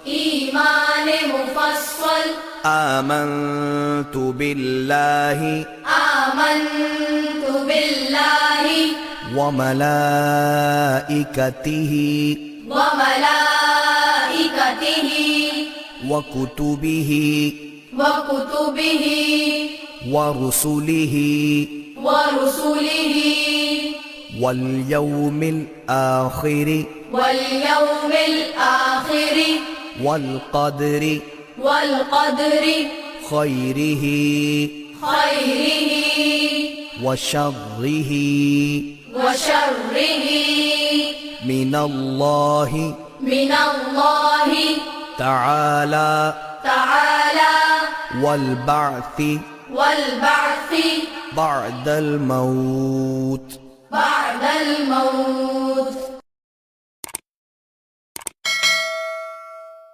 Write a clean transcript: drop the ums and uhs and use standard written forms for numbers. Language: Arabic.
إيمان مفصل آمنت بالله وملائكته وكتبه ورسله واليوم الآخر والقدر خيره وشره من الله تعالى والبعث بعد الموت